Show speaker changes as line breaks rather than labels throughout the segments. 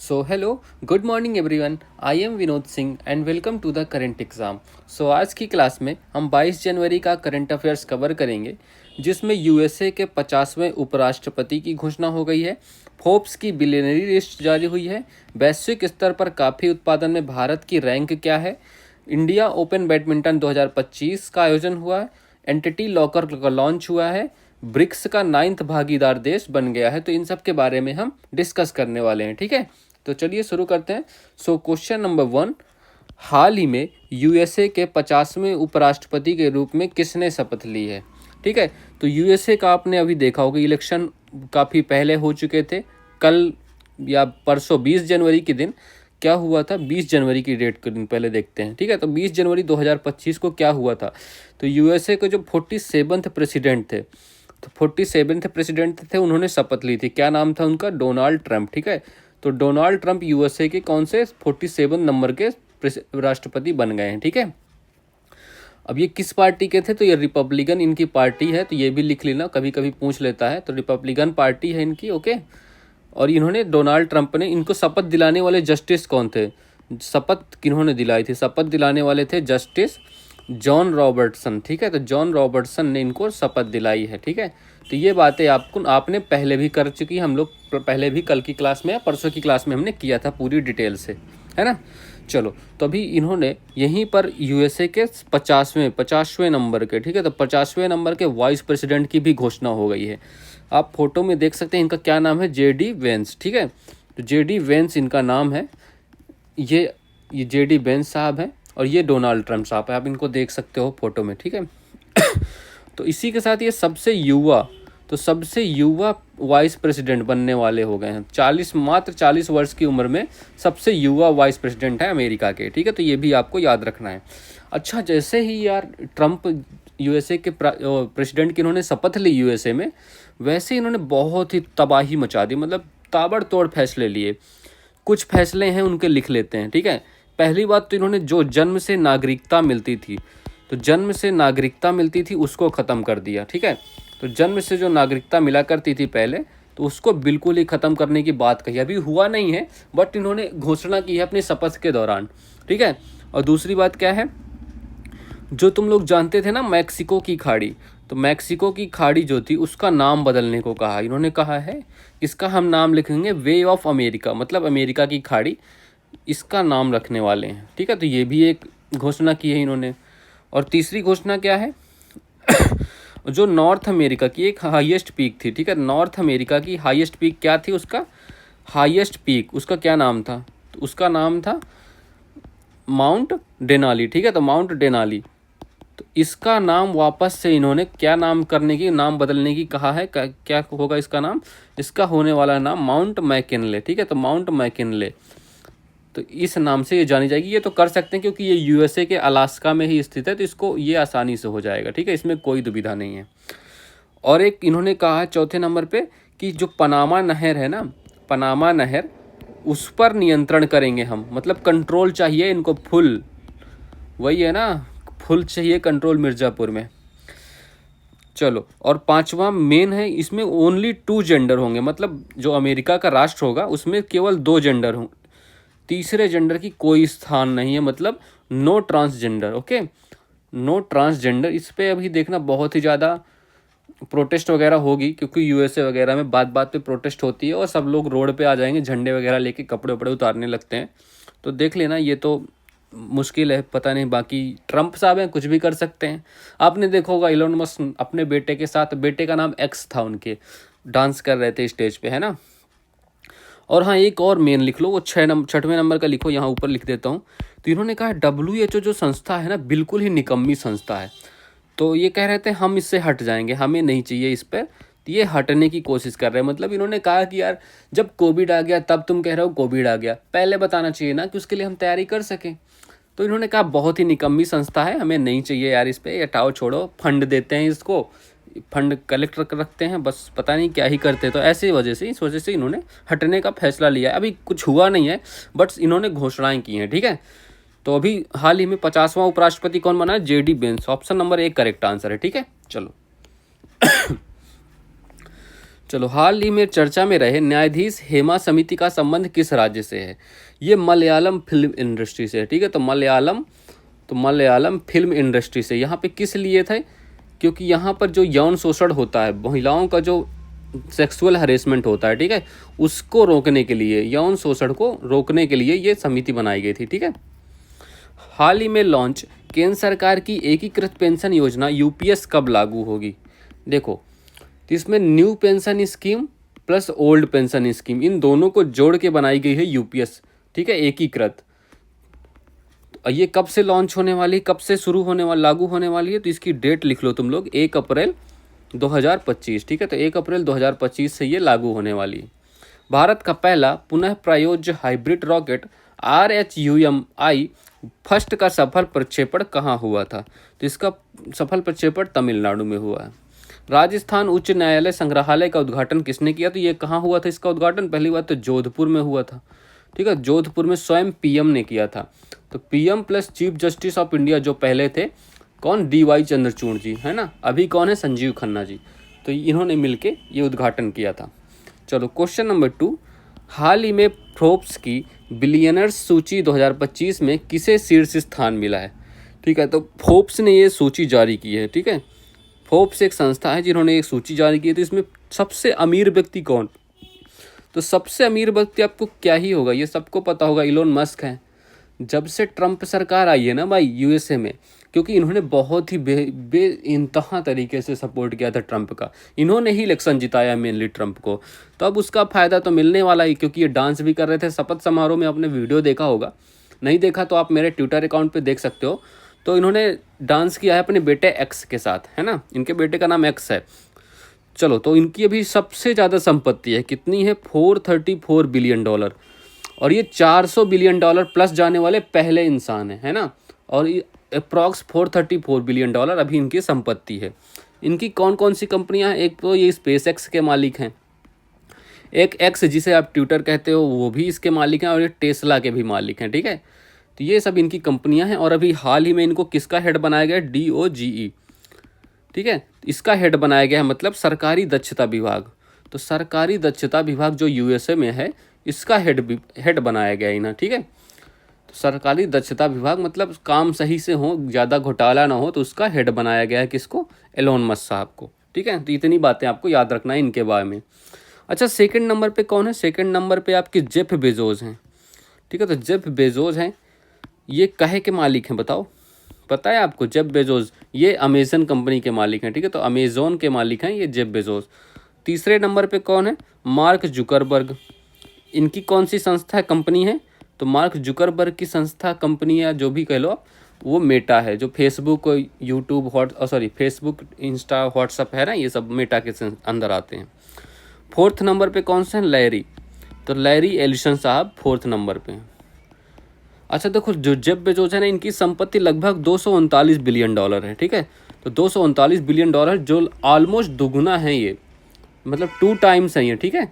So hello, good morning everyone. I am Vinod Singh and welcome to the current exam. So आज की class में हम 22 जनवरी का करंट अफेयर्स कवर करेंगे, जिसमें यूएसए के 50वें उपराष्ट्रपति की घोषणा हो गई है। फोर्ब्स की बिलियनरी लिस्ट जारी हुई है। वैश्विक स्तर पर काफ़ी उत्पादन में भारत की रैंक क्या है। इंडिया ओपन बैडमिंटन 2025 का आयोजन हुआ है। एंटिटी लॉकर का लॉन्च हुआ है। ब्रिक्स का 9th भागीदार देश बन गया है। तो इन सब के बारे में हम डिस्कस करने वाले हैं, ठीक है। तो चलिए शुरू करते हैं। सो क्वेश्चन नंबर 1, हाल ही में यूएसए के 50वें उपराष्ट्रपति के रूप में किसने शपथ ली है। ठीक है, तो यूएसए का आपने अभी देखा होगा, इलेक्शन काफ़ी पहले हो चुके थे। कल या परसों 20 जनवरी के दिन क्या हुआ था, 20 जनवरी की डेट के दिन पहले देखते हैं। ठीक है, तो 20 जनवरी 2025 को क्या हुआ था, तो यूएसए के जो 47वें प्रेसिडेंट थे, तो 47वें प्रेसिडेंट थे, उन्होंने शपथ ली थी। क्या नाम था उनका? Donald Trump. ठीक है, तो डोनाल्ड ट्रंप यूएसए के कौन से 47 नंबर के राष्ट्रपति बन गए हैं। ठीक है, अब ये किस पार्टी के थे, तो ये रिपब्लिकन इनकी पार्टी है, तो ये भी लिख लेना, कभी कभी पूछ लेता है। तो रिपब्लिकन पार्टी है इनकी, ओके। और इन्होंने, डोनाल्ड ट्रंप ने इनको शपथ दिलाने वाले जस्टिस कौन थे, शपथ किन्होंने दिलाई थी, शपथ दिलाने वाले थे जस्टिस जॉन रॉबर्टसन। ठीक है, तो जॉन रॉबर्टसन ने इनको शपथ दिलाई है। ठीक है, तो ये बातें आपने पहले भी कर चुकी, हम लोग पहले भी कल की क्लास में या परसों की क्लास में हमने किया था पूरी डिटेल से, है ना। चलो, तो अभी इन्होंने यहीं पर यूएसए के 50वें नंबर के, ठीक है, तो 50वें नंबर के वाइस प्रेसिडेंट की भी घोषणा हो गई है। आप फोटो में देख सकते हैं, इनका क्या नाम है, जेडी वेंस। ठीक है, तो जेडी वेंस इनका नाम है। ये जेडी वेंस साहब हैं और ये डोनाल्ड ट्रंप साहब है, आप इनको देख सकते हो फोटो में। ठीक है तो इसी के साथ ये सबसे युवा वाइस प्रेसिडेंट बनने वाले हो गए हैं। मात्र 40 वर्ष की उम्र में सबसे युवा वाइस प्रेसिडेंट है अमेरिका के। ठीक है, तो ये भी आपको याद रखना है। अच्छा, जैसे ही यार ट्रंप यूएसए के प्रेसिडेंट की इन्होंने शपथ ली यूएसए में, वैसे इन्होंने बहुत ही तबाही मचा दी, मतलब ताबड़तोड़ फैसले लिए। कुछ फैसले हैं उनके, लिख लेते हैं। ठीक है, पहली बात तो इन्होंने जो जन्म से नागरिकता मिलती थी, तो जन्म से नागरिकता मिलती थी उसको ख़त्म कर दिया। ठीक है, तो जन्म से जो नागरिकता मिला करती थी पहले, तो उसको बिल्कुल ही ख़त्म करने की बात कही। अभी हुआ नहीं है, बट इन्होंने घोषणा की है अपनी शपथ के दौरान। ठीक है, और दूसरी बात क्या है, जो तुम लोग जानते थे ना मैक्सिको की खाड़ी, तो मैक्सिको की खाड़ी जो थी उसका नाम बदलने को कहा। इन्होंने कहा है इसका हम नाम लिखेंगे वे ऑफ अमेरिका, मतलब अमेरिका की खाड़ी, इसका नाम रखने वाले हैं। ठीक है, तो ये भी एक घोषणा की है इन्होंने। और तीसरी घोषणा क्या है जो नॉर्थ अमेरिका की एक हाईएस्ट पीक थी, ठीक है, नॉर्थ अमेरिका की हाईएस्ट पीक क्या थी, उसका हाईएस्ट पीक उसका क्या नाम था, तो उसका नाम था माउंट डेनाली। ठीक है, तो माउंट डेनाली, तो इसका नाम वापस से इन्होंने क्या नाम करने की, नाम बदलने की कहा है। क्या होगा इसका नाम, इसका होने वाला नाम माउंट मैकिनले। ठीक है, तो माउंट मैकिनले, तो इस नाम से ये जानी जाएगी। ये तो कर सकते हैं क्योंकि ये यूएसए के अलास्का में ही स्थित है, तो इसको ये आसानी से हो जाएगा। ठीक है, इसमें कोई दुविधा नहीं है। और एक इन्होंने कहा है चौथे नंबर पे कि जो पनामा नहर है ना, पनामा नहर, उस पर नियंत्रण करेंगे हम, मतलब कंट्रोल चाहिए इनको फुल, वही है ना, फुल चाहिए कंट्रोल मिर्ज़ापुर में। चलो, और पांचवा मेन है, इसमें ओनली 2 जेंडर होंगे, मतलब जो अमेरिका का राष्ट्र होगा उसमें केवल 2 जेंडर हों, तीसरे जेंडर की कोई स्थान नहीं है, मतलब no transgender. Okay, no transgender, इस पे अभी देखना बहुत ही ज़्यादा प्रोटेस्ट वगैरह होगी, क्योंकि यूएसए वगैरह में बात बात पे प्रोटेस्ट होती है और सब लोग रोड पे आ जाएंगे, झंडे वगैरह लेके कपड़े वपड़े उतारने लगते हैं। तो देख लेना, ये तो मुश्किल है, पता नहीं, बाकी ट्रंप साहब हैं, कुछ भी कर सकते हैं। आपने देखा होगा इलोन मस्क अपने बेटे के साथ, बेटे का नाम एक्स था उनके, डांस कर रहे थे स्टेज पे, है ना। और हाँ, एक और मेन लिख लो, वो 6वें नंबर का लिखो, यहाँ ऊपर लिख देता हूँ। तो इन्होंने कहा WHO जो संस्था है ना, बिल्कुल ही निकम्मी संस्था है। तो ये कह रहे थे हम इससे हट जाएंगे, हमें नहीं चाहिए इस पर, तो ये हटने की कोशिश कर रहे हैं। मतलब इन्होंने कहा कि यार जब कोविड आ गया तब तुम कह रहे हो कोविड आ गया, पहले बताना चाहिए ना कि उसके लिए हम तैयारी कर सकें। तो इन्होंने कहा बहुत ही निकम्मी संस्था है, हमें नहीं चाहिए यार इस पर, हटाओ छोड़ो, फंड देते हैं इसको, फंड कलेक्ट रखते हैं, बस पता नहीं क्या ही करते। तो ऐसी वजह से, इस वजह से इन्होंने हटने का फैसला लिया है। अभी कुछ हुआ नहीं है, बट इन्होंने घोषणाएं की हैं। ठीक है, तो अभी हाल ही में 50वां उपराष्ट्रपति कौन बना है, JD Vance. Option number 1 correct answer है। ठीक है, चलो चलो, हाल ही में चर्चा में रहे न्यायाधीश हेमा समिति का संबंध किस राज्य से है? ये मलयालम फिल्म इंडस्ट्री से है। ठीक है, तो मलयालम फिल्म इंडस्ट्री से। यहाँ पे किस लिए थे? क्योंकि यहाँ पर जो यौन शोषण होता है, महिलाओं का जो सेक्सुअल हरेसमेंट होता है, ठीक है, उसको रोकने के लिए, यौन शोषण को रोकने के लिए ये समिति बनाई गई थी। ठीक है। हाल ही में लॉन्च केंद्र सरकार की एकीकृत पेंशन योजना यूपीएस कब लागू होगी? देखो, तो इसमें new pension scheme plus old pension scheme, इन दोनों को जोड़ के बनाई गई है यूपीएस। ठीक है, एकीकृत। तो ये कब से लॉन्च होने वाली, कब से शुरू होने वाली, लागू होने वाली है? तो इसकी डेट लिख लो तुम लोग, 1 अप्रैल 2025। ठीक है, तो 1 अप्रैल 2025 से ये लागू होने वाली है। भारत का पहला पुनः प्रायोज्य हाइब्रिड रॉकेट RHUMI फर्स्ट का सफल प्रक्षेपण कहाँ हुआ था? तो इसका सफल प्रक्षेपण तमिलनाडु में हुआ है। राजस्थान उच्च न्यायालय संग्रहालय का उद्घाटन किसने किया? तो ये कहाँ हुआ था इसका उद्घाटन? पहली बात तो जोधपुर में हुआ था। ठीक है, जोधपुर में स्वयं पीएम ने किया था। तो PM plus chief justice of India जो पहले थे, कौन? DY चंद्रचूड़ जी, है ना। अभी कौन है? संजीव खन्ना जी। तो इन्होंने मिलके ये उद्घाटन किया था। चलो, क्वेश्चन नंबर 2, हाल ही में फोर्ब्स की बिलियनर्स सूची 2025 में किसे शीर्ष स्थान मिला है? ठीक है, तो फोर्ब्स ने ये सूची जारी की है। ठीक है, फोर्ब्स एक संस्था है जिन्होंने एक सूची जारी की है। तो इसमें सबसे अमीर व्यक्ति कौन? तो सबसे अमीर व्यक्ति आपको क्या ही होगा, ये सबको पता होगा, इलोन मस्क है। जब से ट्रंप सरकार आई है ना भाई यूएसए में, क्योंकि इन्होंने बहुत ही बेइंतहा तरीके से सपोर्ट किया था ट्रंप का, इन्होंने ही इलेक्शन जिताया मेनली ट्रंप को, तो अब उसका फ़ायदा तो मिलने वाला ही। क्योंकि ये डांस भी कर रहे थे शपथ समारोह में, आपने वीडियो देखा होगा, नहीं देखा तो आप मेरे ट्विटर अकाउंट पे देख सकते हो। तो इन्होंने डांस किया है अपने बेटे एक्स के साथ, है ना, इनके बेटे का नाम एक्स है। चलो, तो इनकी अभी सबसे ज़्यादा संपत्ति है, कितनी है? $434 बिलियन। और ये $400 बिलियन प्लस जाने वाले पहले इंसान है ना। और ये अप्रॉक्स $434 बिलियन अभी इनकी संपत्ति है। इनकी कौन कौन सी कंपनियां हैं? एक तो ये स्पेस एक्स के मालिक हैं, एक एक्स जिसे आप ट्विटर कहते हो वो भी इसके मालिक हैं, और ये टेस्ला के भी मालिक हैं। ठीक है, तो ये सब इनकी कंपनियां हैं। और अभी हाल ही में इनको किसका हेड बनाया गया? DOGE। ठीक है, इसका हेड बनाया गया है, मतलब सरकारी दक्षता विभाग। तो सरकारी दक्षता विभाग जो यूएसए में है, इसका हेड बनाया गया है इन्हें। ठीक है, तो सरकारी दक्षता विभाग मतलब काम सही से हो, ज़्यादा घोटाला ना हो, तो उसका हेड बनाया गया है किसको? एलोन मस्क साहब को। ठीक है, तो इतनी बातें आपको याद रखना है इनके बारे में। अच्छा, सेकंड नंबर पे कौन है? सेकंड नंबर पे आपके जेफ बेजोस हैं। ठीक है, तो जेफ बेजोस हैं, ये काहे के मालिक हैं बताओ? पता है आपको? जेफ बेजोस ये अमेजन कंपनी के मालिक हैं। ठीक है, तो अमेजोन के मालिक हैं ये जेफ बेजोस। तीसरे नंबर पे कौन है? Mark Zuckerberg. इनकी कौन सी संस्था है, कंपनी है? तो मार्क जुकरबर्ग की संस्था, कंपनी या जो भी कह लो, वो मेटा है, जो Facebook, YouTube, Facebook, Insta, WhatsApp है ना, ये सब मेटा के अंदर आते हैं। फोर्थ नंबर पे कौन से हैं? लैरी। तो लैरी एलिसन साहब फोर्थ नंबर पे हैं। अच्छा देखो, जो जेफ बेजोस है ना, इनकी संपत्ति लगभग $239 बिलियन है। ठीक है, तो $239 बिलियन जो ऑलमोस्ट दुगुना है ये, मतलब 2 टाइम्स है ये। ठीक है,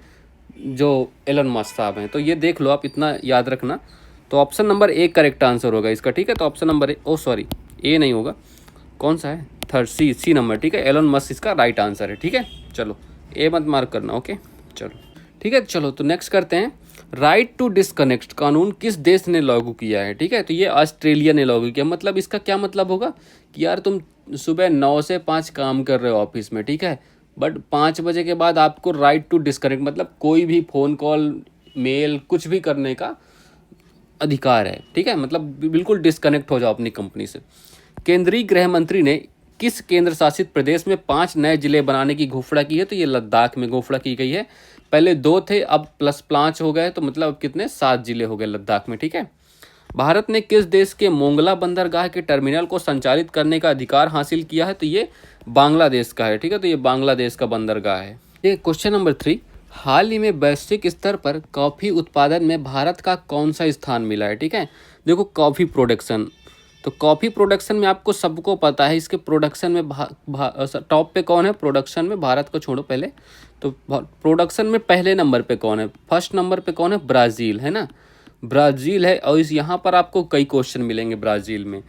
जो एलन मस्क साहब हैं। तो ये देख लो आप, इतना याद रखना। तो option number A correct answer होगा इसका। ठीक है, तो ऑप्शन नंबर ए नहीं होगा, कौन सा है? Third, C number. ठीक है, एलन मस्क इसका राइट आंसर है। ठीक है, चलो ए मत मार्क करना। ओके, चलो ठीक है। चलो, तो नेक्स्ट करते हैं। राइट टू डिस्कनेक्ट कानून किस देश ने लागू किया है? ठीक है, तो ये ऑस्ट्रेलिया ने लागू किया। मतलब इसका क्या मतलब होगा कि यार तुम सुबह 9 से 5 काम कर रहे हो ऑफिस में, ठीक है, बट 5 बजे के बाद आपको राइट टू डिस्कनेक्ट, मतलब कोई भी फ़ोन कॉल, मेल, कुछ भी करने का अधिकार है। ठीक है, मतलब बिल्कुल डिस्कनेक्ट हो जाओ अपनी कंपनी से। केंद्रीय गृह मंत्री ने किस केंद्र शासित प्रदेश में 5 नए जिले बनाने की घोषणा की है? तो ये लद्दाख में घोषणा की गई है। पहले 2 थे, अब प्लस 5 हो गए, तो मतलब कितने? 7 जिले हो गए लद्दाख में। ठीक है, भारत ने किस देश के मोंगला बंदरगाह के टर्मिनल को संचालित करने का अधिकार हासिल किया है? तो ये बांग्लादेश का है। ठीक है, तो ये बांग्लादेश का बंदरगाह है। ये क्वेश्चन नंबर 3, हाल ही में वैश्विक स्तर पर कॉफ़ी उत्पादन में भारत का कौन सा स्थान मिला है? ठीक है, देखो कॉफ़ी प्रोडक्शन, तो कॉफ़ी प्रोडक्शन में आपको सबको पता है, इसके प्रोडक्शन में टॉप पे कौन है? प्रोडक्शन में भारत को छोड़ो पहले, तो प्रोडक्शन में पहले नंबर पे कौन है? फर्स्ट नंबर पे कौन है? ब्राज़ील, है ना, ब्राज़ील है। और इस यहाँ पर आपको कई क्वेश्चन मिलेंगे ब्राज़ील में।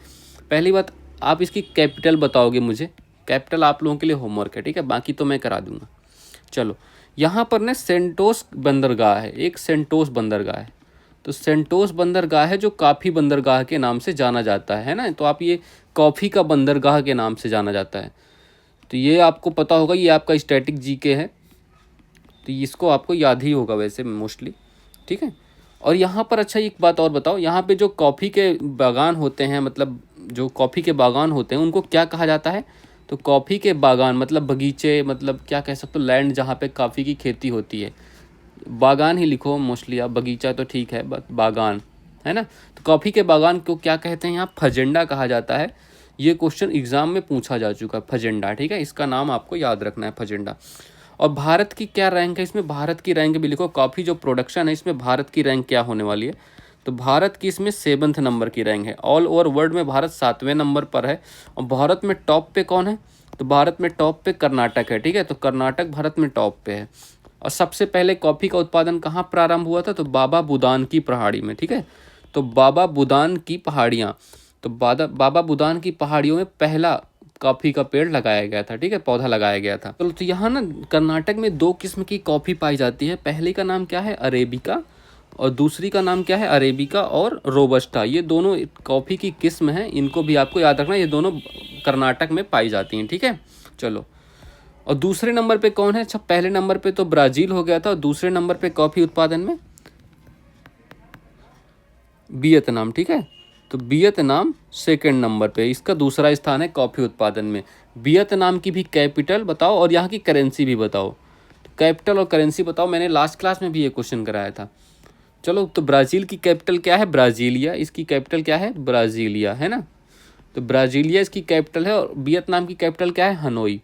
पहली बात, आप इसकी कैपिटल बताओगे मुझे, कैपिटल आप लोगों के लिए होमवर्क है। ठीक है, बाकी तो मैं करा दूंगा। चलो, यहाँ पर ना सेंटोस बंदरगाह है, एक सेंटोस बंदरगाह है। तो सेंटोस बंदरगाह है जो काफ़ी बंदरगाह के नाम से जाना जाता है ना। तो आप ये कॉफ़ी का बंदरगाह के नाम से जाना जाता है। तो ये आपको पता होगा, ये आपका स्टैटिक जीके है, तो इसको आपको याद ही होगा वैसे मोस्टली, ठीक है। और यहाँ पर अच्छा एक बात और बताओ, यहाँ पे जो कॉफ़ी के बागान होते हैं, मतलब जो कॉफ़ी के बागान होते हैं उनको क्या कहा जाता है? तो कॉफ़ी के बागान मतलब बगीचे, मतलब क्या कह सकते हो, लैंड जहाँ पे कॉफ़ी की खेती होती है। बागान ही लिखो मोस्टली आप, बगीचा तो ठीक है बट बागान है ना। तो कॉफ़ी के बागान को क्या कहते हैं? यहाँ फजेंडा कहा जाता है। ये क्वेश्चन एग्जाम में पूछा जा चुका है, फजेंडा, ठीक है। इसका नाम आपको याद रखना है, फजेंडा। और भारत की क्या रैंक है इसमें? भारत की रैंक भी लिखो, कॉफ़ी जो प्रोडक्शन है इसमें भारत की रैंक क्या होने वाली है? तो भारत की इसमें 7th नंबर की रैंक है। ऑल ओवर वर्ल्ड में भारत 7वें नंबर पर है। और भारत में टॉप पे कौन है? तो भारत में टॉप पे कर्नाटक है, ठीक है। तो कर्नाटक भारत में टॉप पे है। और सबसे पहले कॉफ़ी का उत्पादन कहाँ प्रारंभ हुआ था? तो बाबा बुदान की पहाड़ी में, ठीक है। तो बाबा बुदान की पहाड़ियाँ, तो बाबा बुदान की पहाड़ियों में पहला कॉफ़ी का पेड़ लगाया गया था, ठीक है, पौधा लगाया गया था। चलो, तो यहाँ ना कर्नाटक में 2 किस्म की कॉफ़ी पाई जाती है। पहली का नाम क्या है? अरेबिका, और दूसरी का नाम क्या है? अरेबिका और रोबस्टा। ये दोनों कॉफ़ी की किस्म हैं, इनको भी आपको याद रखना, ये दोनों कर्नाटक में पाई जाती हैं, ठीक है। चलो, और दूसरे नंबर पे कौन है? अच्छा, पहले नंबर पे तो ब्राज़ील हो गया था, और दूसरे नंबर पे कॉफ़ी उत्पादन में वियतनाम, ठीक है। तो वियतनाम सेकंड नंबर पे, इसका दूसरा स्थान है कॉफ़ी उत्पादन में। वियतनाम की भी कैपिटल बताओ और यहाँ की करेंसी भी बताओ। तो कैपिटल और करेंसी बताओ, मैंने लास्ट क्लास में भी ये क्वेश्चन कराया था। चलो, तो ब्राज़ील की कैपिटल क्या है? ब्राज़ीलिया। इसकी कैपिटल क्या है? ब्राज़ीलिया, है ना। तो ब्राज़ीलिया इसकी कैपिटल है। और वियतनाम की कैपिटल क्या है? हनोई।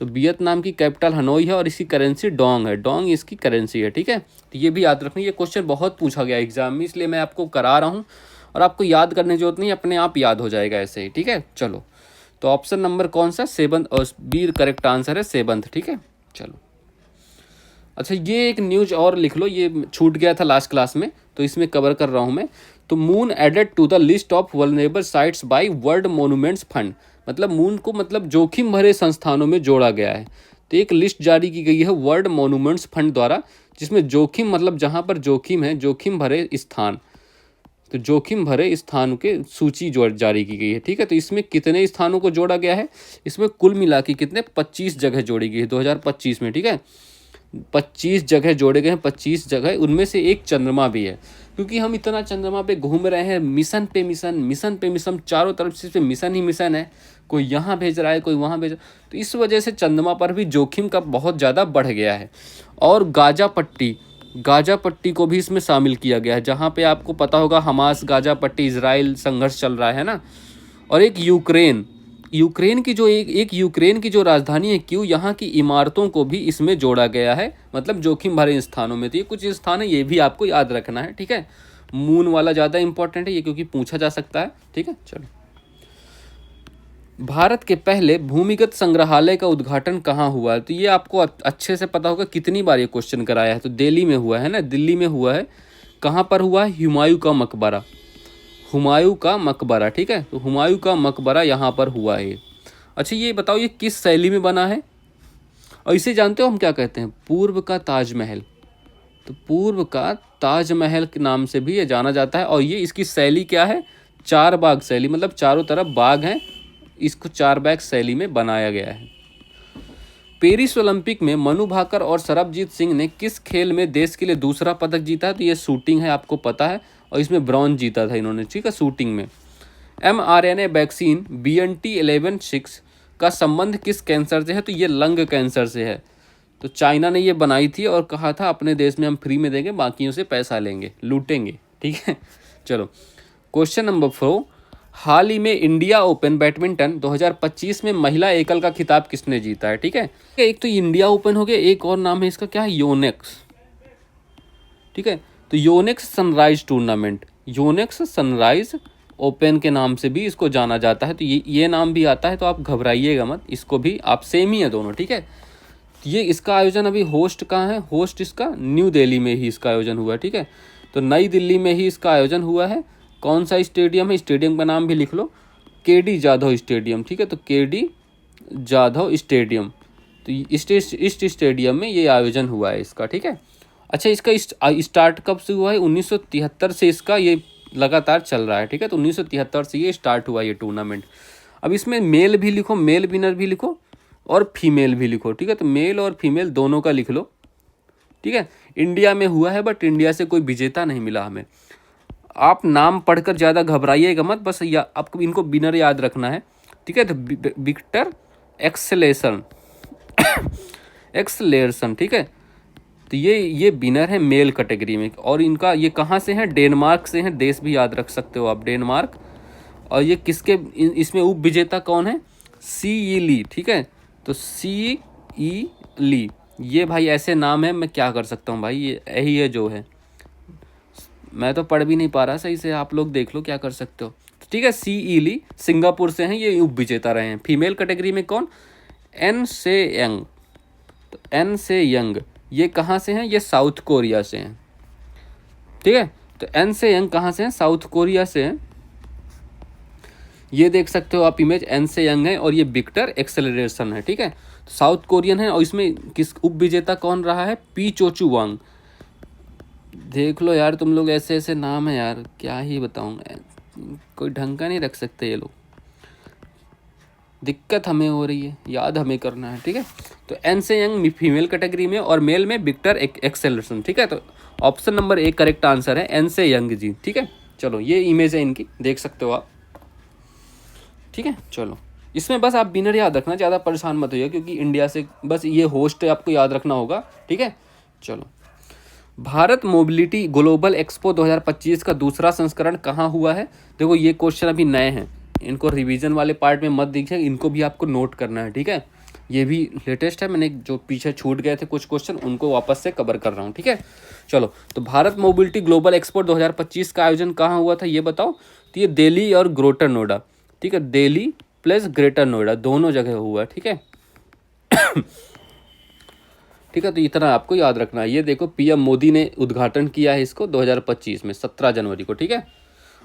तो वियतनाम की कैपिटल हनोई है और इसकी करेंसी डोंग है। डोंग इसकी करेंसी है, ठीक है। तो ये भी याद रखना, ये क्वेश्चन बहुत पूछा गया एग्जाम में, इसलिए मैं आपको करा रहा हूँ। और आपको याद करने की जरूरत नहीं, अपने आप याद हो जाएगा ऐसे ही, ठीक है। चलो, तो ऑप्शन नंबर कौन सा? 7th, और बी करेक्ट आंसर है 7th, ठीक है। चलो, अच्छा, ये एक न्यूज और लिख लो, ये छूट गया था लास्ट क्लास में, तो इसमें कवर कर रहा हूँ मैं। तो moon added to the list of vulnerable sites by World Monuments Fund, मतलब मून को मतलब जोखिम भरे संस्थानों में जोड़ा गया है। तो एक लिस्ट जारी की गई है वर्ल्ड मोन्यूमेंट्स फंड द्वारा, जिसमें जोखिम मतलब जहाँ पर जोखिम है, जोखिम भरे स्थान, तो जोखिम भरे स्थान के सूची जारी की गई है, ठीक है। तो इसमें कितने स्थानों को जोड़ा गया है? इसमें कुल मिला के कितने 25 जगह जोड़ी गई है 2025 में, ठीक है। 25 जगह जोड़े गए हैं, 25 जगह, उनमें से एक चंद्रमा भी है। क्योंकि हम इतना चंद्रमा पे घूम रहे हैं, मिशन पे मिशन, मिशन पे मिशन, चारों तरफ से मिशन ही मिशन है, कोई यहाँ भेज रहा है, कोई वहाँ भेज रहा है। तो इस वजह से चंद्रमा पर भी जोखिम का बहुत ज़्यादा बढ़ गया है। और गाजा पट्टी को भी इसमें शामिल किया गया है, जहाँ पे आपको पता होगा हमास गाजा पट्टी इजराइल संघर्ष चल रहा है ना। और एक यूक्रेन की जो एक यूक्रेन की जो राजधानी है क्यों, यहाँ की इमारतों को भी इसमें जोड़ा गया है, मतलब जोखिम भरे स्थानों में। तो ये कुछ स्थान है, ये भी आपको याद रखना है, ठीक है। मून वाला ज़्यादा इंपॉर्टेंट है ये, क्योंकि पूछा जा सकता है, ठीक है। चलो, भारत के पहले भूमिगत संग्रहालय का उद्घाटन कहाँ हुआ है? तो ये आपको अच्छे से पता होगा, कितनी बार ये क्वेश्चन कराया है। तो दिल्ली में हुआ है ना, दिल्ली में हुआ है। कहाँ पर हुआ है? हुमायूं का मकबरा, हुमायूं का मकबरा, ठीक है। तो हुमायूं का मकबरा यहाँ पर हुआ है। अच्छा, ये बताओ ये किस शैली में बना है? और इसे जानते हो हम क्या कहते हैं? पूर्व का ताजमहल। तो पूर्व का ताजमहल के नाम से भी ये जाना जाता है। और ये इसकी शैली क्या है? 4 बाग शैली, मतलब चारों तरफ बाग हैं, इसको 4 बाग शैली में बनाया गया है। पेरिस ओलंपिक में मनु भाकर और सरबजीत सिंह ने किस खेल में देश के लिए दूसरा पदक जीता है? तो ये शूटिंग है, आपको पता है। और इसमें ब्रॉन्ज जीता था इन्होंने, ठीक है, शूटिंग में। mRNA वैक्सीन BNT11 का संबंध किस कैंसर से है? तो ये लंग कैंसर से है। तो चाइना ने ये बनाई थी और कहा था अपने देश में हम फ्री में देंगे, बाकियों से पैसा लेंगे, लूटेंगे, ठीक है। चलो, क्वेश्चन नंबर 4, हाल ही में इंडिया ओपन बैडमिंटन 2025 में महिला एकल का खिताब किसने जीता है? ठीक है, एक तो इंडिया ओपन हो गया, एक और नाम है इसका, क्या है? योनेक्स, ठीक है। तो Yonex sunrise tournament, Yonex sunrise open के नाम से भी इसको जाना जाता है। तो ये नाम भी आता है, तो आप घबराइएगा मत, इसको भी आप सेम ही है दोनों, ठीक है। ये इसका आयोजन अभी होस्ट कहाँ है? होस्ट इसका न्यू दिल्ली में ही इसका आयोजन हुआ है, ठीक है। तो नई दिल्ली में ही इसका आयोजन हुआ है। कौन सा स्टेडियम है? स्टेडियम का नाम भी लिख लो, KD जाधव स्टेडियम, ठीक है। तो KD जाधव स्टेडियम, तो इस स्टेडियम में ये आयोजन हुआ है इसका, ठीक है। अच्छा, इसका स्टार्ट कब से हुआ है? 1973 से इसका ये लगातार चल रहा है, ठीक है। तो 1973 से ये स्टार्ट हुआ ये टूर्नामेंट। अब इसमें मेल भी लिखो, मेल विनर भी लिखो और फीमेल भी लिखो, ठीक है। तो मेल और फीमेल दोनों का लिख लो, ठीक है। इंडिया में हुआ है बट इंडिया से कोई विजेता नहीं मिला हमें। आप नाम पढ़कर ज़्यादा घबराइएगा मत, बस आपको इनको विनर याद रखना है, ठीक है। तो विक्टर एक्सेलेसन एक्सलेरसन, ठीक है। तो ये विनर है मेल कैटेगरी में। और इनका ये कहाँ से है? डेनमार्क से हैं। देश भी याद रख सकते हो आप, डेनमार्क। और ये किसके इसमें उप विजेता कौन है? सी ई ली, ठीक है। तो सी ई ली, ये भाई ऐसे नाम है, मैं क्या कर सकता हूँ भाई, ये यही है जो है। मैं तो पढ़ भी नहीं पा रहा सही से, आप लोग देख लो क्या कर सकते हो, ठीक है। सी ई ली सिंगापुर से हैं, ये उप विजेता रहे हैं। फीमेल कैटेगरी में कौन? एन से यंग। तो एन से यंग ये कहाँ से हैं? ये साउथ कोरिया से हैं, ठीक है। तो एन से यंग कहाँ से हैं? साउथ कोरिया से हैं। ये देख सकते हो आप इमेज, एन से यंग है और ये विक्टर एक्सेलरेशन है, ठीक है। तो साउथ कोरियन है और इसमें किस उप विजेता कौन रहा है? पी चोचू वांग। देख लो यार तुम लोग, ऐसे ऐसे नाम है यार, क्या ही बताऊँ, कोई ढंग का नहीं रख सकते ये लोग। दिक्कत हमें हो रही है, याद हमें करना है, ठीक है। तो एन से यंग फीमेल कैटेगरी में और मेल में विक्टर एक्सेलरेशन, ठीक है। तो option number A correct answer है, एन से यंग जी, ठीक है। चलो ये इमेज है इनकी, देख सकते हो आप, ठीक है। चलो इसमें बस आप विनर याद रखना, ज़्यादा परेशान मत होइए क्योंकि इंडिया से बस ये होस्ट है, आपको याद रखना होगा, ठीक है। चलो, भारत मोबिलिटी ग्लोबल एक्सपो 2025 का दूसरा संस्करण कहाँ हुआ है? देखो ये क्वेश्चन अभी नए हैं, इनको रिवीजन वाले पार्ट में मत दीजिए, इनको भी आपको नोट करना है, ठीक है। ये भी लेटेस्ट है, मैंने जो पीछे छूट गए थे कुछ क्वेश्चन उनको वापस से कवर कर रहा हूँ, ठीक है। चलो, तो भारत मोबिलिटी ग्लोबल एक्सपो 2025 का आयोजन कहाँ हुआ था ये बताओ। तो ये दिल्ली और ग्रेटर नोएडा, ठीक है। दिल्ली प्लस ग्रेटर नोएडा दोनों जगह हुआ है, ठीक है। ठीक है, तो इतना आपको याद रखना है। ये देखो पीएम मोदी ने उद्घाटन किया है इसको 2025 में 17 जनवरी को, ठीक है।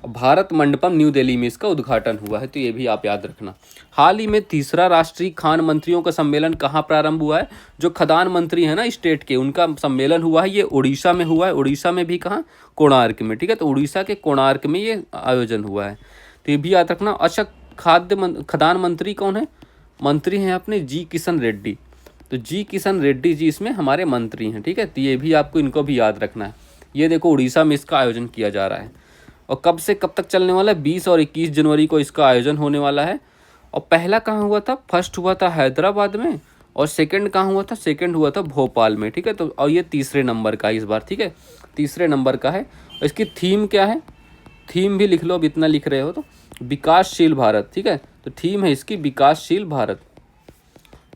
भारत मंडपम न्यू दिल्ली में इसका उद्घाटन हुआ है, तो ये भी आप याद रखना। हाल ही में तीसरा राष्ट्रीय खान मंत्रियों का सम्मेलन कहाँ प्रारंभ हुआ है? जो खदान मंत्री है ना स्टेट के, उनका सम्मेलन हुआ है, ये उड़ीसा में हुआ है। उड़ीसा में भी कहाँ? कोणार्क में, ठीक है। तो उड़ीसा के कोणार्क में ये आयोजन हुआ है, तो ये भी याद रखना। अच्छा, खदान मंत्री कौन है? मंत्री हैं अपने जी किशन रेड्डी। तो जी किशन रेड्डी जी इसमें हमारे मंत्री हैं, ठीक है। तो ये भी आपको, इनको भी याद रखना है। ये देखो उड़ीसा में इसका आयोजन किया जा रहा है और कब से कब तक चलने वाला है? 20 और 21 जनवरी को इसका आयोजन होने वाला है। और पहला कहाँ हुआ था? फर्स्ट हुआ था हैदराबाद में, और सेकंड कहाँ हुआ था? सेकंड हुआ था भोपाल में, ठीक है। तो और ये तीसरे नंबर का इस बार, ठीक है, तीसरे नंबर का है। और इसकी थीम क्या है? थीम भी लिख लो, अब इतना लिख रहे हो तो, विकासशील भारत, ठीक है। तो थीम है इसकी विकासशील भारत।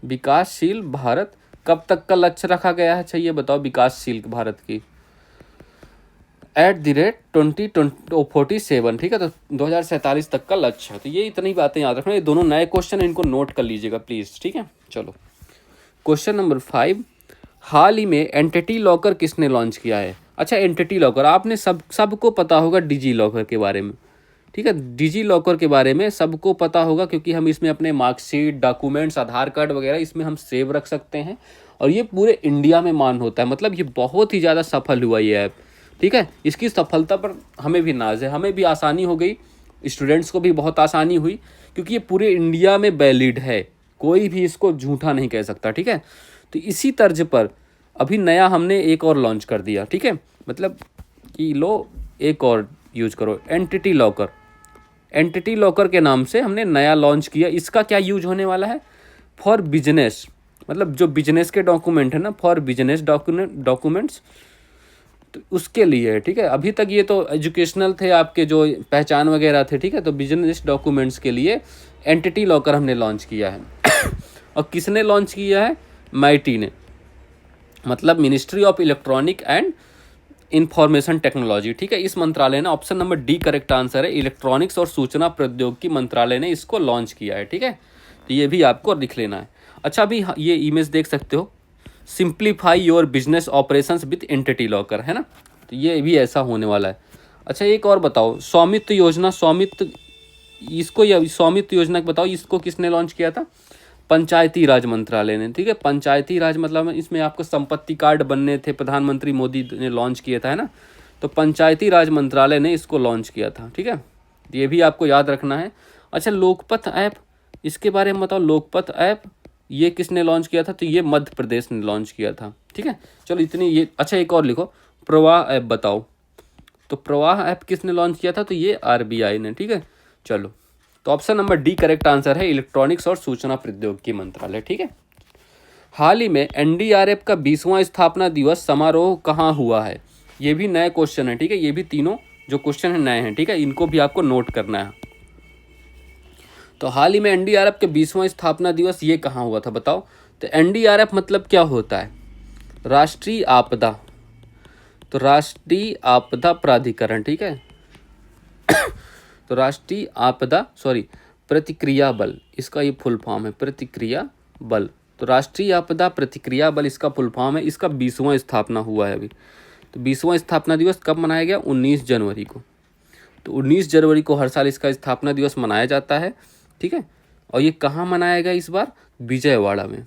विकासशील भारत कब तक का लक्ष्य रखा गया है? अच्छा ये बताओ, विकासशील भारत की @2047, ठीक है। तो 2047 तक का लक्ष्य है। तो ये इतनी बातें याद रखना, ये दोनों नए क्वेश्चन इनको नोट कर लीजिएगा प्लीज़, ठीक है। चलो, क्वेश्चन नंबर 5, हाल ही में एंटिटी लॉकर किसने लॉन्च किया है? अच्छा, एंटिटी लॉकर आपने सबको पता होगा, डिजी लॉकर के बारे में, ठीक है। डिजी लॉकर के बारे में सबको पता होगा क्योंकि हम इसमें अपने मार्कशीट, डॉक्यूमेंट्स, आधार कार्ड वगैरह इसमें हम सेव रख सकते हैं और ये पूरे इंडिया में मान होता है। मतलब ये बहुत ही ज़्यादा सफल हुआ ये ऐप, ठीक है। इसकी सफलता पर हमें भी नाज है, हमें भी आसानी हो गई, स्टूडेंट्स को भी बहुत आसानी हुई क्योंकि ये पूरे इंडिया में वैलिड है, कोई भी इसको झूठा नहीं कह सकता, ठीक है। तो इसी तर्ज पर अभी नया हमने एक और लॉन्च कर दिया, ठीक है। मतलब कि लो एक और यूज करो, एंटिटी लॉकर। एंटिटी लॉकर के नाम से हमने नया लॉन्च किया। इसका क्या यूज होने वाला है? फॉर बिजनेस, मतलब जो बिजनेस के डॉक्यूमेंट है ना, फॉर बिजनेस डॉक्यूमेंट्स, तो उसके लिए है, ठीक है। अभी तक ये तो एजुकेशनल थे, आपके जो पहचान वगैरह थे, ठीक है। तो बिजनेस डॉक्यूमेंट्स के लिए एंटिटी लॉकर हमने लॉन्च किया है। और किसने लॉन्च किया है? माइटी ने, मतलब ministry of electronic and information technology, ठीक है। इस मंत्रालय ने, option number D correct answer है, इलेक्ट्रॉनिक्स और सूचना प्रौद्योगिकी मंत्रालय ने इसको लॉन्च किया है, ठीक है। तो ये भी आपको लिख लेना है। अच्छा, अभी ये इमेज देख सकते हो, simplify your business operations with entity locker, है ना। तो ये भी ऐसा होने वाला है। अच्छा, एक और बताओ, स्वामित्व योजना, स्वामित्व, इसको या स्वामित्व योजना बताओ, इसको किसने लॉन्च किया था? पंचायती राज मंत्रालय ने, ठीक है। पंचायती राज मतलब इसमें आपको संपत्ति कार्ड बनने थे, प्रधानमंत्री मोदी ने लॉन्च किया था, है ना। तो पंचायती राज मंत्रालय ने इसको लॉन्च किया था, ठीक है। ये भी आपको याद रखना है। अच्छा, लोकपथ ऐप, इसके बारे में बताओ। लोकपथ ऐप ये किसने लॉन्च किया था? तो ये मध्य प्रदेश ने लॉन्च किया था, ठीक है। चलो इतनी ये। अच्छा, एक और लिखो, प्रवाह ऐप बताओ। तो प्रवाह ऐप किसने लॉन्च किया था? तो ये आरबीआई ने, ठीक है। चलो, तो option number D correct answer है, इलेक्ट्रॉनिक्स और सूचना प्रौद्योगिकी मंत्रालय, ठीक है। हाल ही में एनडीआरएफ का 20वां स्थापना दिवस समारोह कहाँ हुआ है? ये भी नए क्वेश्चन है, ठीक है। ये भी तीनों जो क्वेश्चन है नए हैं, ठीक है। इनको भी आपको नोट करना है। तो हाल ही में एनडीआरएफ के 20वां स्थापना दिवस ये कहाँ हुआ था बताओ। तो एनडीआरएफ मतलब क्या होता है? राष्ट्रीय आपदा, तो राष्ट्रीय आपदा प्राधिकरण, ठीक है। तो राष्ट्रीय आपदा प्रतिक्रिया बल, इसका ये फुल फॉर्म है, प्रतिक्रिया बल। तो राष्ट्रीय आपदा प्रतिक्रिया बल इसका फुल फॉर्म है। इसका 20वां स्थापना हुआ है अभी। तो 20वां स्थापना दिवस कब मनाया गया? 19 जनवरी को। तो 19 जनवरी को हर साल इसका स्थापना दिवस मनाया जाता है, ठीक है। और ये कहाँ मनाया गया इस बार? विजयवाड़ा में।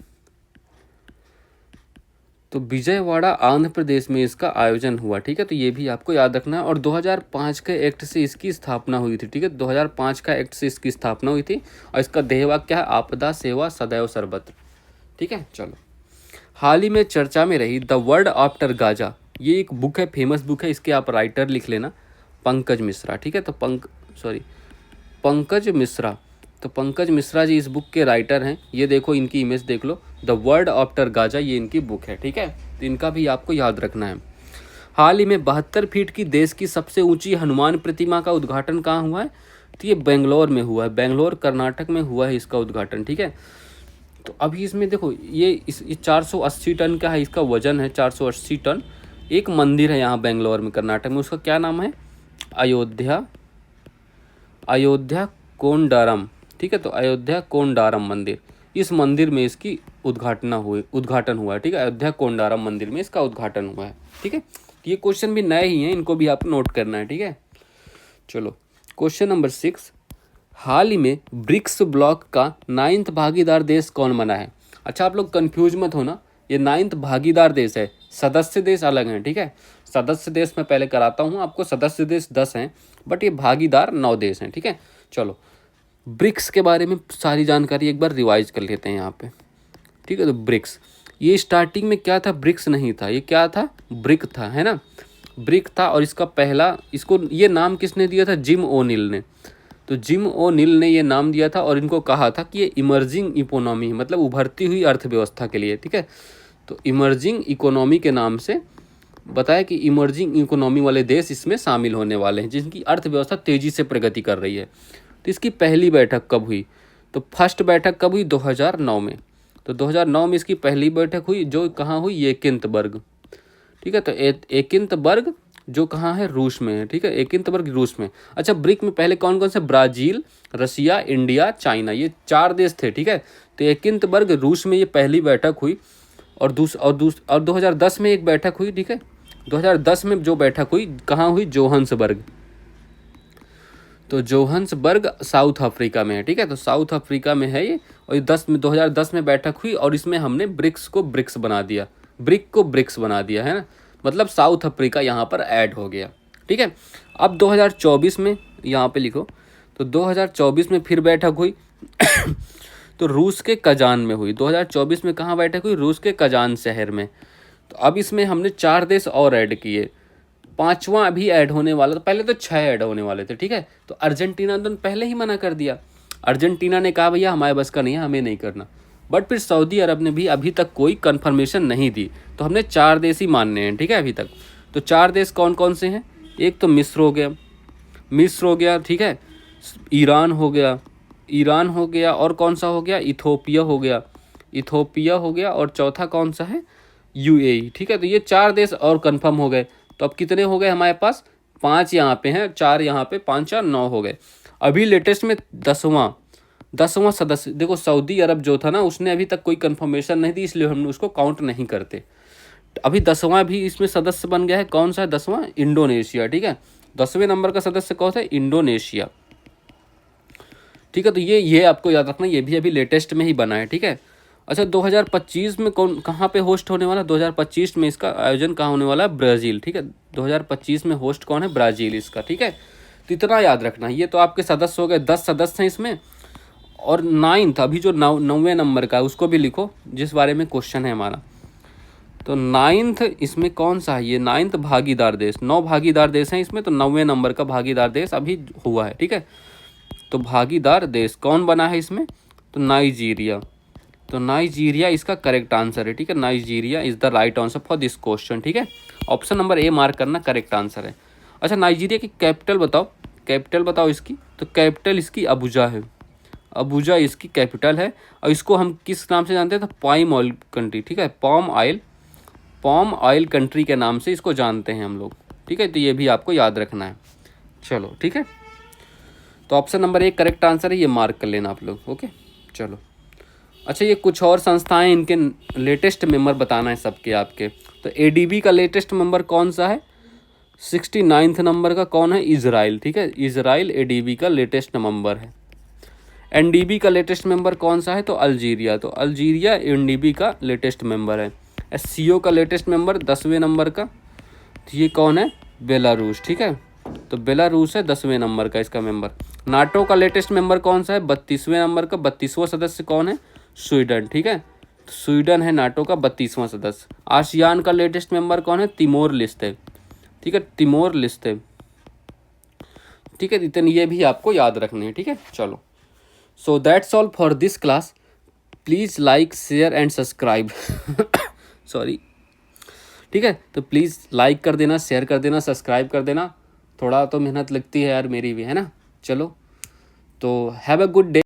तो विजयवाड़ा आंध्र प्रदेश में इसका आयोजन हुआ, ठीक है। तो ये भी आपको याद रखना है। और 2005 के एक्ट से इसकी स्थापना हुई थी, ठीक है। 2005 का एक्ट से इसकी स्थापना हुई थी। और इसका ध्येय वाक्य क्या है? आपदा सेवा सदैव सर्वत्र, ठीक है। चलो, हाल ही में चर्चा में रही द वर्ल्ड आफ्टर गाजा, ये एक बुक है, फेमस बुक है। इसके आप राइटर लिख लेना, पंकज मिश्रा, ठीक है। तो पंकज मिश्रा, तो पंकज मिश्रा जी इस बुक के राइटर हैं। ये देखो, इनकी इमेज देख लो, द वर्ल्ड आफ्टर गाजा, ये इनकी बुक है, ठीक है। तो इनका भी आपको याद रखना है। हाल ही में 72 फीट की देश की सबसे ऊंची हनुमान प्रतिमा का उद्घाटन कहाँ हुआ है? तो ये बेंगलोर में हुआ है, बेंगलोर कर्नाटक में हुआ है इसका उद्घाटन, ठीक है। तो अभी इसमें देखो, ये 480 टन का है, इसका वजन है 480 टन। एक मंदिर है यहाँ बेंगलोर में, कर्नाटक में, उसका क्या नाम है? अयोध्या कोंडारम, ठीक है। तो अयोध्या कोंडारम मंदिर, इस मंदिर में इसकी उद्घाटन हुआ है, ठीक है। अयोध्या कोंडारम मंदिर में इसका उद्घाटन हुआ है, ठीक है। ये क्वेश्चन भी नए ही हैं, इनको भी आप नोट करना है, ठीक है। चलो, क्वेश्चन नंबर 6, हाल ही में ब्रिक्स ब्लॉक का 9th भागीदार देश कौन बना है? अच्छा, आप लोग कंफ्यूज मत होना, ये 9th भागीदार देश है, सदस्य देश अलग हैं, ठीक है। सदस्य देश मैं पहले कराता हूँ आपको। सदस्य देश 10 हैं, बट ये भागीदार 9 देश हैं, ठीक है। चलो, ब्रिक्स के बारे में सारी जानकारी एक बार रिवाइज कर लेते हैं यहाँ पे, ठीक है। तो ब्रिक्स, ये स्टार्टिंग में क्या था? ब्रिक्स नहीं था, ये क्या था? ब्रिक था, है ना। ब्रिक था। और इसका पहला, इसको ये नाम किसने दिया था? जिम ओनिल ने। तो जिम ओनिल ने ये नाम दिया था और इनको कहा था कि ये इमर्जिंग इकोनॉमी, मतलब उभरती हुई अर्थव्यवस्था के लिए, ठीक है। तो इमर्जिंग इकोनॉमी के नाम से बताया कि इमर्जिंग इकोनॉमी वाले देश इसमें शामिल होने वाले हैं, जिनकी अर्थव्यवस्था तेज़ी से प्रगति कर रही है। तो इसकी पहली बैठक कब हुई? तो फर्स्ट बैठक कब हुई? 2009 में। तो 2009 में इसकी पहली बैठक हुई, जो कहाँ हुई? एकिंतबर्ग, ठीक है। तो एकिंतबर्ग जो कहाँ है? रूस में है, ठीक है। एकिंतबर्ग रूस में। अच्छा, ब्रिक में पहले कौन कौन से? ब्राज़ील, रसिया, इंडिया, चाइना, ये 4 देश थे, ठीक है। तो एकिंतबर्ग रूस में ये पहली बैठक हुई। और 2010 में एक बैठक हुई, ठीक है। 2010 में जो बैठक हुई कहाँ हुई? जोहान्सबर्ग। तो जोहान्सबर्ग साउथ अफ्रीका में है, ठीक है। तो साउथ अफ्रीका में है ये। और ये 2010 में बैठक हुई और इसमें हमने ब्रिक्स को ब्रिक्स बना दिया, ब्रिक को ब्रिक्स बना दिया, है ना। मतलब साउथ अफ्रीका यहाँ पर ऐड हो गया, ठीक है। अब 2024 में यहाँ पे लिखो, तो 2024 में फिर बैठक हुई तो रूस के कजान में हुई। 2024 में कहाँ बैठक हुई? रूस के कजान शहर में। तो अब इसमें हमने 4 देश और ऐड किए, 5वां अभी ऐड होने वाला था। पहले तो 6 ऐड होने वाले थे, ठीक है। तो अर्जेंटीना ने पहले ही मना कर दिया। अर्जेंटीना ने कहा भैया हमारे बस का नहीं है, हमें नहीं करना। बट फिर सऊदी अरब ने भी अभी तक कोई कंफर्मेशन नहीं दी, तो हमने 4 देश ही मानने हैं, ठीक है अभी तक। तो 4 देश कौन कौन से हैं? एक तो मिस्र हो गया, ठीक है। ईरान हो गया, और कौन सा हो गया? इथोपिया हो गया, और चौथा कौन सा है? यूएई, ठीक है। तो ये 4 देश और कंफर्म हो गए। तो अब कितने हो गए हमारे पास? 5 यहाँ पे हैं, 4 यहाँ पे, 5 और 9 हो गए। अभी लेटेस्ट में 10वां सदस्य, देखो सऊदी अरब जो था ना, उसने अभी तक कोई कंफर्मेशन नहीं दी, इसलिए हम उसको काउंट नहीं करते। अभी 10वां भी इसमें सदस्य बन गया है। कौन सा है 10वां? इंडोनेशिया, ठीक है। 10वें नंबर का सदस्य कौन सा है? इंडोनेशिया, ठीक है, तो ये आपको याद रखना, ये भी अभी लेटेस्ट में ही बना है। ठीक है, अच्छा 2025 में कौन कहाँ पे होस्ट होने वाला, 2025 में इसका आयोजन कहाँ होने वाला है, ब्राज़ील। ठीक है, 2025 में होस्ट कौन है, ब्राज़ील इसका। ठीक है, तो इतना याद रखना। ये तो आपके सदस्य हो गए, 10 सदस्य हैं इसमें। और 9th अभी जो 9वें नंबर का है उसको भी लिखो, जिस बारे में क्वेश्चन है हमारा। तो 9th इसमें कौन सा है, ये 9th भागीदार देश, 9 भागीदार देश हैं इसमें, तो 9वें नंबर का भागीदार देश अभी हुआ है। ठीक है, तो भागीदार देश कौन बना है इसमें, तो नाइजीरिया। तो नाइजीरिया इसका करेक्ट आंसर है। ठीक है, Nigeria is the right answer for this question. ठीक है, ऑप्शन नंबर ए मार्क करना, करेक्ट आंसर है। अच्छा, नाइजीरिया की कैपिटल बताओ, कैपिटल बताओ इसकी। तो कैपिटल इसकी अबुजा है, अबुजा इसकी कैपिटल है। और इसको हम किस नाम से जानते हैं, तो पाम ऑयल कंट्री। ठीक है, पाम ऑयल कंट्री के नाम से इसको जानते हैं हम लोग। ठीक है, तो ये भी आपको याद रखना है। चलो ठीक है, तो option number A correct answer है, ये मार्क कर लेना आप लोग। ओके, चलो। अच्छा, ये कुछ और संस्थाएं, इनके लेटेस्ट मेंबर बताना है सबके आपके। तो एडीबी का लेटेस्ट मेंबर कौन सा है, 69 नंबर का कौन है, इजराइल। ठीक है, इजराइल एडीबी का लेटेस्ट मेंबर है। एनडीबी का लेटेस्ट मेंबर कौन सा है, तो अल्जीरिया। तो अल्जीरिया एनडीबी का लेटेस्ट मेंबर है। एससीओ का लेटेस्ट मेंबर 10वें नंबर का, तो ये कौन है, बेलारूस। ठीक है, तो बेलारूस है 10वें नंबर का इसका मेंबर। नाटो का लेटेस्ट मेंबर कौन सा है, 32वें नंबर का, 32वां सदस्य कौन है, स्वीडन। ठीक है, तो स्वीडन है नाटो का 32वां सदस्य। आसियान का लेटेस्ट मेंबर कौन है, तिमोर लेस्ते। ठीक है, तिमोर लेस्ते। ठीक है, इतने ये भी आपको याद रखने हैं। ठीक है, चलो। So that's all for this class. Please like, share and subscribe. Sorry. ठीक है, तो प्लीज़ लाइक कर देना, शेयर कर देना, सब्सक्राइब कर देना। थोड़ा तो मेहनत लगती है यार मेरी भी, है ना। चलो, तो हैव अ गुड डे।